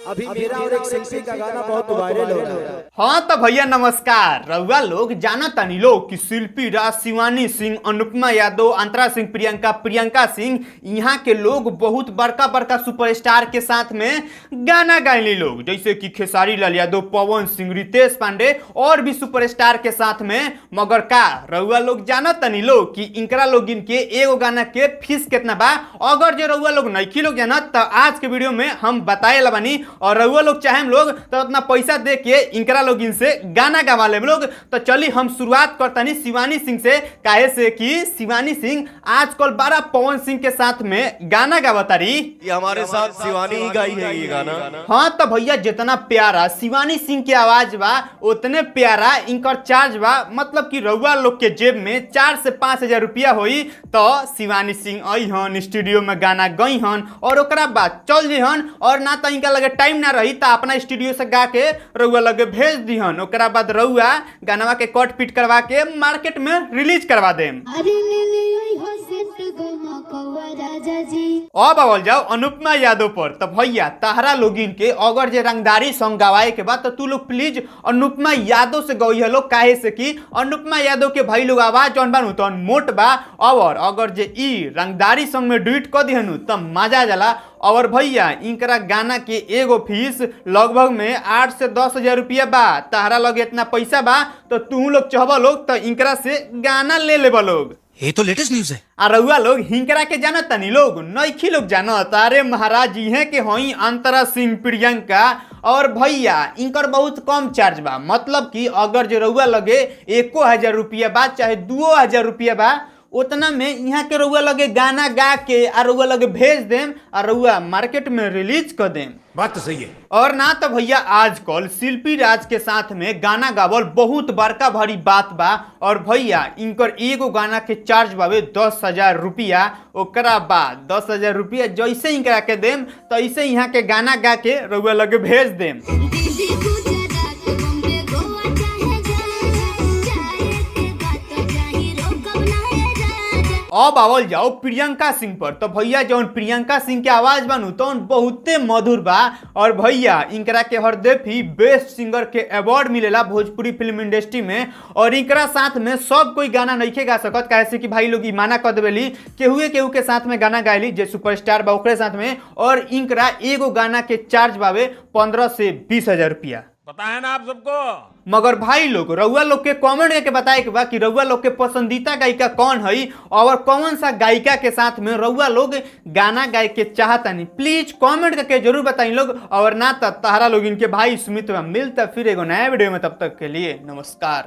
अभी मेरा और एक शिल्पी का गाना बहुत वायरल हो रहा है। हाँ तो भैया नमस्कार। रउआ लोग जाना तानी लोग कि शिल्पी राज, शिवानी सिंह, अनुपमा यादव, अंतरा सिंह, प्रियंका सिंह, यहाँ के लोग बहुत बड़का बड़का सुपरस्टार के साथ में गाना गायली लोग, जैसे कि खेसारी लाल यादव, पवन सिंह, रितेश पांडे और भी सुपरस्टार के साथ में। मगर का रउआ लोग जाना तानी लोग कि इनकरा लोग इनके एगो गाना के फीस कितना बा? अगर जो रउआ लोग नइखी लोग जाना तो आज के वीडियो में हम बताए ला बानी, और रउआ लोग चाहे लोग तो उतना पैसा दे के इनकरा लोग इनसे गाना गवा ले लोग। तो चलिए हम शुरुआत करतानी शिवानी सिंह से, काहे से कि शिवानी सिंह आजकल बड़ा पवन सिंह के साथ में गाना गावतारी। ये हमारे साथ शिवानी ही गाई है ये गाना। हाँ तो भैया जितना प्यारा शिवानी सिंह की आवाज बा उतने प्यारा इनकर चार्ज बा। मतलब कि रउआ लोग के जेब में 4 से 5 हजार रुपया होई तो शिवानी सिंह आई हन, स्टूडियो में गाना गई हन और ओकरा बाद चल जहन, और ना तो इनका लगे टाइम ना रही तो अपना स्टूडियो से गा के रउआ लगे भेज दिहन। ओकरा बाद रउआ गानवा के कट पीट करवा के मार्केट में रिलीज करवा देम। अब आवल जाओ अनुपमा यादव पर। तो भैया ताहरा लोगिन के अगर जे रंगदारी सॉन्ग गवाए के बाद तो तू लोग प्लीज अनुपमा यादव से गई है लोग, काहे से कि अनुपमा यादव के भाई लोग आवाज जौन बानू तो मोट बा, और अगर जे ई रंगदारी सॉन्ग में डुइट कर दिहनु तो मजा जाला। और भैया इनकरा गाना के एगो फीस लगभग में 8 से 10 हजार रुपया बा। ताहरा लगे इतना पैसा बा तो तू लोग चाहबा लोग तो इनकरा से गाना ले लेबा लोग। ये तो लेटेस्ट न्यूज है। आ रउआ लोग हिंकरा के जानत तनी लोग नइखी लोग जानत। अरे महाराज इहे के हई अंतरा सिंह, प्रियंका। और भैया इनकर बहुत कम चार्ज बा। मतलब कि अगर जो रउआ लगे 1000 रुपया बा चाहे 2000 रुपया बा, उतना में यहाँ के रउआ लगे गाना गा के और रउआ लगे भेज देम और रउआ मार्केट में रिलीज कर देम। बात तो सही है। और ना तो भैया आजकल शिल्पी राज के साथ में गाना गावल बहुत बड़का भारी बात बा। और भैया इनकर एगो गाना के चार्ज बावे 10,000 रुपया। ओकरा बाद 10,000 रुपया जैसे इनकरा के देम तो ऐसे यहाँ के गाना गा के रउआ लगे भेज देम। अब आवल जाओ प्रियंका सिंह पर। तो भैया जौन प्रियंका सिंह के आवाज बनू तो बहुते मधुर बा। और भैया इनकरा के हरदेवी बेस्ट सिंगर के अवार्ड मिलेला भोजपुरी फिल्म इंडस्ट्री में। और इनकरा साथ में सब कोई गाना नहीं गा सकत, कैसे कि भाई लोग माना कर देवेली केहू के साथ में गाना गायली जे सुपरस्टार बा ओकरे साथ में। और इनकरा एगो गाना के चार्ज बावे 15 से 20 हजार रुपया। पता है ना आप सबको। मगर भाई लोग रउआ लोग के कमेंट करके बताए के बा कि रउआ लोग के पसंदीदा गायिका कौन है और कौन सा गायिका के साथ में रउआ लोग गाना गाए के चाहतानी। प्लीज कमेंट करके जरूर बताई लोग। और ना तो तारा लोग इनके भाई सुमित मिलता फिर एगो नया वीडियो में, तब तक के लिए नमस्कार।